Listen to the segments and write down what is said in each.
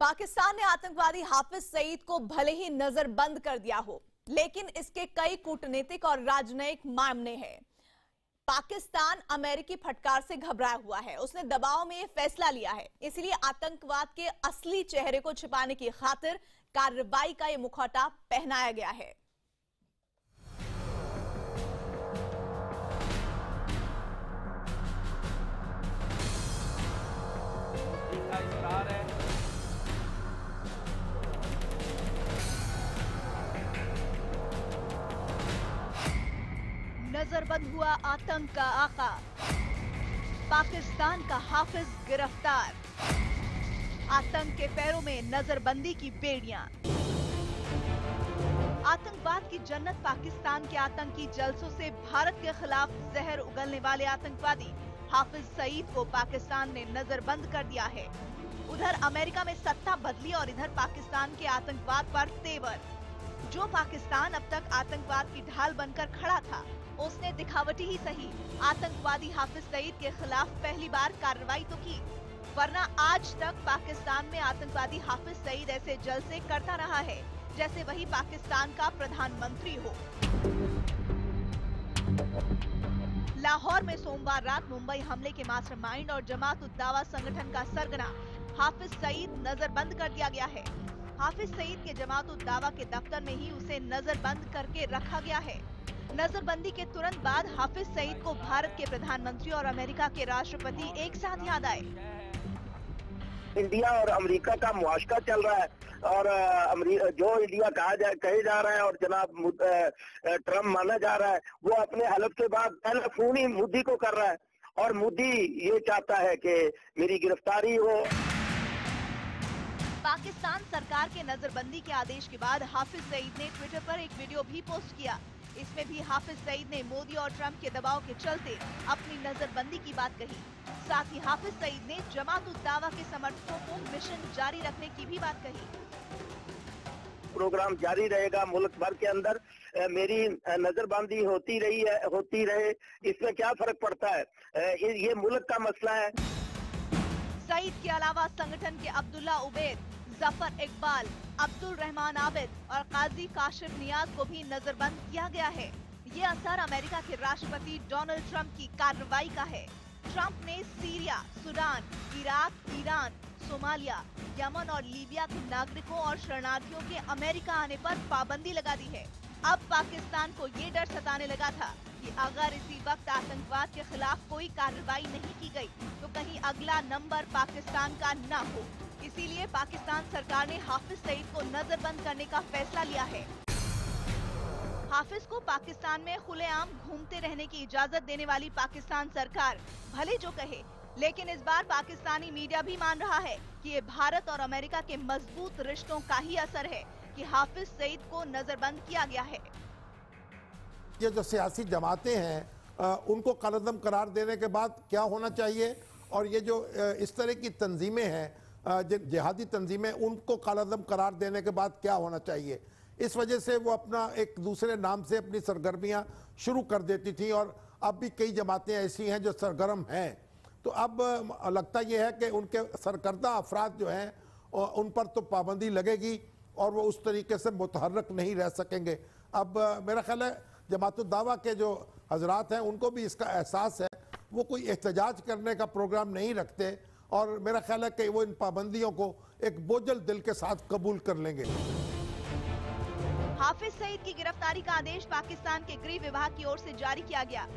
पाकिस्तान ने आतंकवादी हाफिज सईद को भले ही नजरबंद कर दिया हो, लेकिन इसके कई कूटनीतिक और राजनयिक मामले हैं। पाकिस्तान अमेरिकी फटकार से घबराया हुआ है। उसने दबाव में यह फैसला लिया है। इसलिए आतंकवाद के असली चेहरे को छिपाने की खातिर कार्रवाई का यह मुखौटा पहनाया गया है। नजरबंद हुआ आतंक का आका, पाकिस्तान का हाफिज गिरफ्तार। आतंक के पैरों में नजरबंदी की बेड़ियां। आतंकवाद की जन्नत पाकिस्तान के आतंकी जलसों से भारत के खिलाफ जहर उगलने वाले आतंकवादी हाफिज सईद को पाकिस्तान ने नजरबंद कर दिया है। उधर अमेरिका में सत्ता बदली और इधर पाकिस्तान के आतंकवाद पर तेवर। जो पाकिस्तान अब तक आतंकवाद की ढाल बनकर खड़ा था, उसने दिखावटी ही सही आतंकवादी हाफिज सईद के खिलाफ पहली बार कार्रवाई तो की, वरना आज तक पाकिस्तान में आतंकवादी हाफिज सईद ऐसे जलसे करता रहा है जैसे वही पाकिस्तान का प्रधानमंत्री हो। लाहौर में सोमवार रात मुंबई हमले के मास्टरमाइंड और जमात-उद-दावा संगठन का सरगना हाफिज सईद नजरबंद कर दिया गया है। हाफिज सईद के जमात-उद-दावा के दफ्तर में ही उसे नजरबंद करके रखा गया है। नजरबंदी के तुरंत बाद हाफिज सईद को भारत के प्रधानमंत्री और अमेरिका के राष्ट्रपति एक साथ याद आए। इंडिया और अमेरिका का मुआशका चल रहा है और जो इंडिया कहे जा रहा है और जनाब ट्रम्प माना जा रहा है, वो अपने हलफ के बाद पहला फोन ही मोदी को कर रहा है और मोदी ये चाहता है कि मेरी गिरफ्तारी हो। पाकिस्तान सरकार के नजरबंदी के आदेश के बाद हाफिज सईद ने ट्विटर पर एक वीडियो भी पोस्ट किया। इसमें भी हाफिज सईद ने मोदी और ट्रंप के दबाव के चलते अपनी नजरबंदी की बात कही। साथ ही हाफिज सईद ने जमात-उद-दावा के समर्थकों को मिशन जारी रखने की भी बात कही। प्रोग्राम जारी रहेगा मुल्क भर के अंदर, मेरी नजरबंदी होती रहे, इसमें क्या फर्क पड़ता है, ये मुल्क का मसला है। सईद के अलावा संगठन के अब्दुल्ला उबैद, जफर इकबाल, अब्दुल रहमान आबिद और काजी काशिफ नियाज को भी नजरबंद किया गया है। ये असर अमेरिका के राष्ट्रपति डोनाल्ड ट्रंप की कार्रवाई का है। ट्रंप ने Syria, Sudan, Iraq, Iran, Somalia, Yemen और लीबिया के नागरिकों और शरणार्थियों के अमेरिका आने पर पाबंदी लगा दी है। अब पाकिस्तान को ये डर सताने लगा था कि अगर इसी वक्त आतंकवाद के खिलाफ कोई कार्रवाई नहीं की गई तो कहीं अगला नंबर पाकिस्तान का न हो। इसीलिए पाकिस्तान सरकार ने हाफिज सईद को नजरबंद करने का फैसला लिया है। हाफिज को पाकिस्तान में खुलेआम घूमते रहने की इजाजत देने वाली पाकिस्तान सरकार भले जो कहे, लेकिन इस बार पाकिस्तानी मीडिया भी मान रहा है कि ये भारत और अमेरिका के मजबूत रिश्तों का ही असर है कि हाफिज सईद को नजरबंद किया गया है। ये जो सियासी जमातें हैं उनको कलअदम करार देने के बाद क्या होना चाहिए, और ये जो इस तरह की तंजीमें हैं जिहादी तंजीमें, उनको कलअदम करार देने के बाद क्या होना चाहिए। इस वजह से वो अपना एक दूसरे नाम से अपनी सरगर्मियां शुरू कर देती थी और अब भी कई जमातें ऐसी हैं जो सरगर्म हैं। तो अब लगता यह है कि उनके सरकर्दा अफराद जो हैं उन पर तो पाबंदी लगेगी और वो उस तरीके से मुतहर्रक नहीं रह सकेंगे। अब मेरा ख्याल है जमात-उद-दावा के जो हजरात हैं उनको भी इसका एहसास है, वो कोई एहतजाज करने का प्रोग्राम नहीं रखते और मेरा ख्याल है कि वो इन पाबंदियों को एक बोझल दिल के साथ कबूल कर लेंगे। हाफिज सईद की गिरफ्तारी का आदेश पाकिस्तान के गृह विभाग की ओर से जारी किया गया।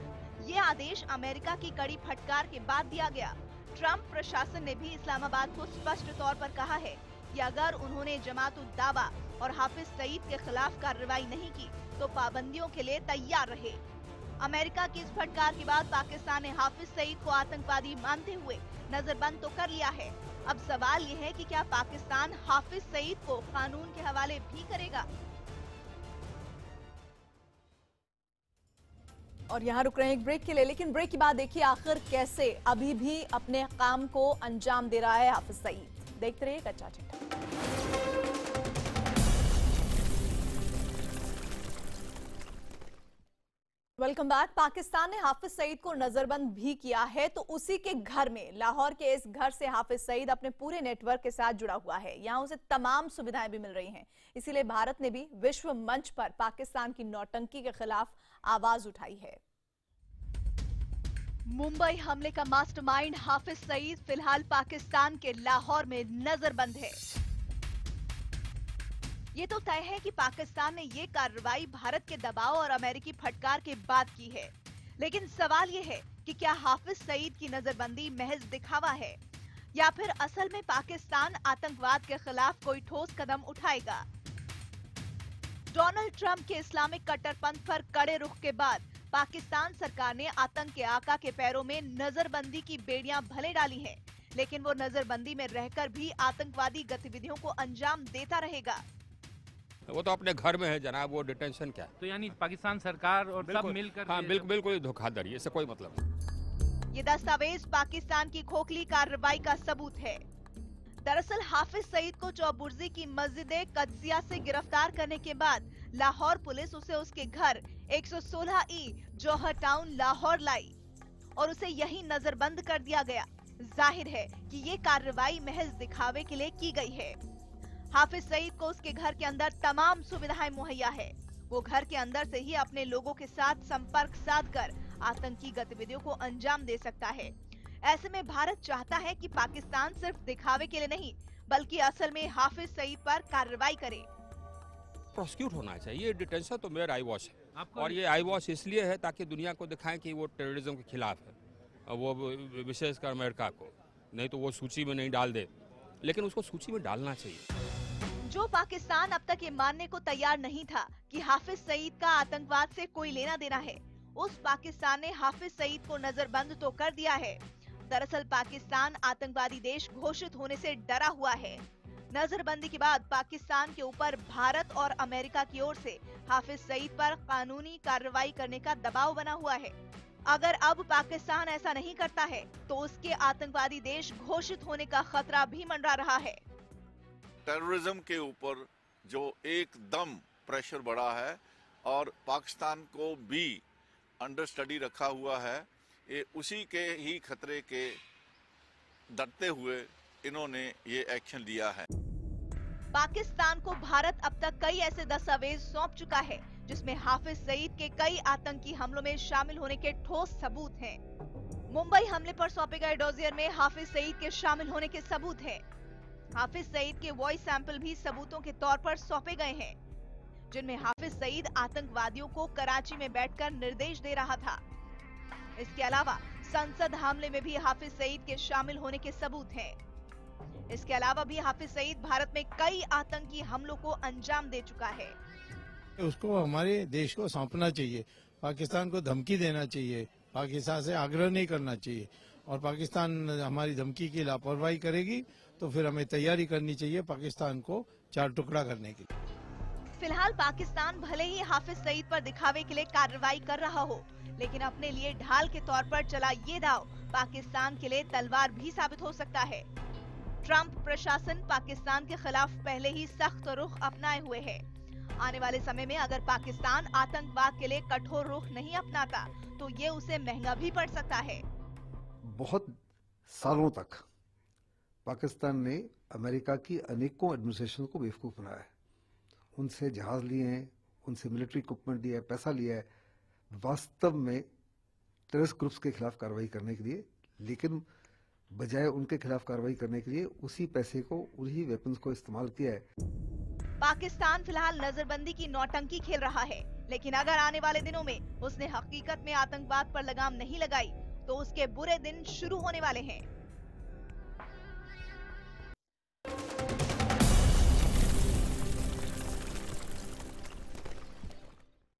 ये आदेश अमेरिका की कड़ी फटकार के बाद दिया गया। ट्रंप प्रशासन ने भी इस्लामाबाद को स्पष्ट तौर पर कहा है कि अगर उन्होंने जमात-उद-दावा और हाफिज सईद के खिलाफ कार्रवाई नहीं की तो पाबंदियों के लिए तैयार रहे। अमेरिका की इस फटकार के बाद पाकिस्तान ने हाफिज सईद को आतंकवादी मानते हुए नजरबंद तो कर लिया है। अब सवाल ये है कि क्या पाकिस्तान हाफिज सईद को कानून के हवाले भी करेगा। और यहाँ रुक रहे हैं एक ब्रेक के लिए, लेकिन ब्रेक के बाद देखिए आखिर कैसे अभी भी अपने काम को अंजाम दे रहा है हाफिज सईद। देखते रहिए कच्चा चिट्ठा। Welcome back. पाकिस्तान ने हाफिज सईद को नजरबंद भी किया है, तो उसी के घर में, लाहौर के इस घर से हाफिज सईद अपने पूरे नेटवर्क के साथ जुड़ा हुआ है। यहां उसे तमाम सुविधाएं भी मिल रही हैं। इसीलिए भारत ने भी विश्व मंच पर पाकिस्तान की नौटंकी के खिलाफ आवाज उठाई है। मुंबई हमले का मास्टरमाइंड हाफिज सईद फिलहाल पाकिस्तान के लाहौर में नजरबंद है। ये तो तय है कि पाकिस्तान ने ये कार्रवाई भारत के दबाव और अमेरिकी फटकार के बाद की है, लेकिन सवाल ये है कि क्या हाफिज सईद की नजरबंदी महज दिखावा है या फिर असल में पाकिस्तान आतंकवाद के खिलाफ कोई ठोस कदम उठाएगा। डोनाल्ड ट्रंप के इस्लामिक कट्टरपंथ पर कड़े रुख के बाद पाकिस्तान सरकार ने आतंक के आका के पैरों में नजरबंदी की बेड़ियां भले डाली हैं, लेकिन वो नजरबंदी में रहकर भी आतंकवादी गतिविधियों को अंजाम देता रहेगा। वो तो अपने घर में है जनाब, वो डिटेंशन क्या है? तो यानी पाकिस्तान सरकार और सब मिलकर, हाँ बिल्कुल धोखाधड़ी, इससे कोई मतलब नहीं। ये दस्तावेज पाकिस्तान की खोखली कार्रवाई का सबूत है। दरअसल हाफिज सईद को चौबुर्जी की मस्जिद कदसिया से गिरफ्तार करने के बाद लाहौर पुलिस उसे उसके घर 116 जौहर टाउन लाहौर लाई और उसे यहीं नजरबंद कर दिया गया। जाहिर है कि ये कार्रवाई महज दिखावे के लिए की गई है। हाफिज सईद को उसके घर के अंदर तमाम सुविधाएं मुहैया है। वो घर के अंदर से ही अपने लोगों के साथ संपर्क साधकर आतंकी गतिविधियों को अंजाम दे सकता है। ऐसे में भारत चाहता है कि पाकिस्तान सिर्फ दिखावे के लिए नहीं, बल्कि असल में हाफिज सईद पर कार्रवाई करे। प्रोसिक्यूट होना चाहिए। डिटेंशन तो मेरा आई वॉच है, और ये आई वॉच इसलिए है ताकि दुनिया को दिखाएं कि वो टेररिज्म के खिलाफ है, वो विशेषकर अमेरिका को। नहीं तो वो सूची में नहीं डाल दे, लेकिन उसको सूची में डालना चाहिए। जो पाकिस्तान अब तक ये मानने को तैयार नहीं था कि हाफिज सईद का आतंकवाद से कोई लेना देना है, उस पाकिस्तान ने हाफिज सईद को नजरबंद तो कर दिया है। दरअसल पाकिस्तान आतंकवादी देश घोषित होने से डरा हुआ है। नजरबंदी के बाद पाकिस्तान के ऊपर भारत और अमेरिका की ओर से हाफिज सईद पर कानूनी कार्रवाई करने का दबाव बना हुआ है। अगर अब पाकिस्तान ऐसा नहीं करता है तो उसके आतंकवादी देश घोषित होने का खतरा भी मंडरा रहा है। टेररिज्म के ऊपर जो एकदम प्रेशर बढ़ा है और पाकिस्तान को भी अंडर स्टडी रखा हुआ है, ये उसी के ही खतरे के डरते हुए इन्होंने ये एक्शन लिया है। पाकिस्तान को भारत अब तक कई ऐसे दस्तावेज सौंप चुका है जिसमें हाफिज सईद के कई आतंकी हमलों में शामिल होने के ठोस सबूत हैं। मुंबई हमले पर सौंपे गए डोजियर में हाफिज सईद के शामिल होने के सबूत हैं। हाफिज सईद के वॉइस सैंपल भी सबूतों के तौर पर सौंपे गए हैं, जिनमें हाफिज सईद आतंकवादियों को कराची में बैठकर निर्देश दे रहा था। इसके अलावा संसद हमले में भी हाफिज सईद के शामिल होने के सबूत हैं। इसके अलावा भी हाफिज सईद भारत में कई आतंकी हमलों को अंजाम दे चुका है। उसको हमारे देश को सौंपना चाहिए, पाकिस्तान को धमकी देना चाहिए, पाकिस्तान से आग्रह नहीं करना चाहिए, और पाकिस्तान हमारी धमकी की लापरवाही करेगी तो फिर हमें तैयारी करनी चाहिए पाकिस्तान को चार टुकड़ा करने की। फिलहाल पाकिस्तान भले ही हाफिज सईद पर दिखावे के लिए कार्रवाई कर रहा हो, लेकिन अपने लिए ढाल के तौर पर चला ये दाव पाकिस्तान के लिए तलवार भी साबित हो सकता है। ट्रंप प्रशासन पाकिस्तान के खिलाफ पहले ही सख्त रुख अपनाए हुए है। आने वाले समय में अगर पाकिस्तान आतंकवाद के लिए कठोर रुख नहीं अपनाता तो ये उसे महंगा भी पड़ सकता है। बहुत सालों तक पाकिस्तान ने अमेरिका की अनेकों एडमिनिस्ट्रेशन को बेवकूफ बनाया है। उनसे जहाज लिए हैं, उनसे मिलिट्री इक्विपमेंट दिया है, पैसा लिया है, वास्तव में टेररिस्ट ग्रुप्स के खिलाफ कार्रवाई करने के लिए, लेकिन बजाय उनके खिलाफ कार्रवाई करने के लिए उसी पैसे को, उन्हीं वेपन्स को इस्तेमाल किया है। पाकिस्तान फिलहाल नजरबंदी की नौटंकी खेल रहा है, लेकिन अगर आने वाले दिनों में उसने हकीकत में आतंकवाद पर लगाम नहीं लगाई तो उसके बुरे दिन शुरू होने वाले हैं।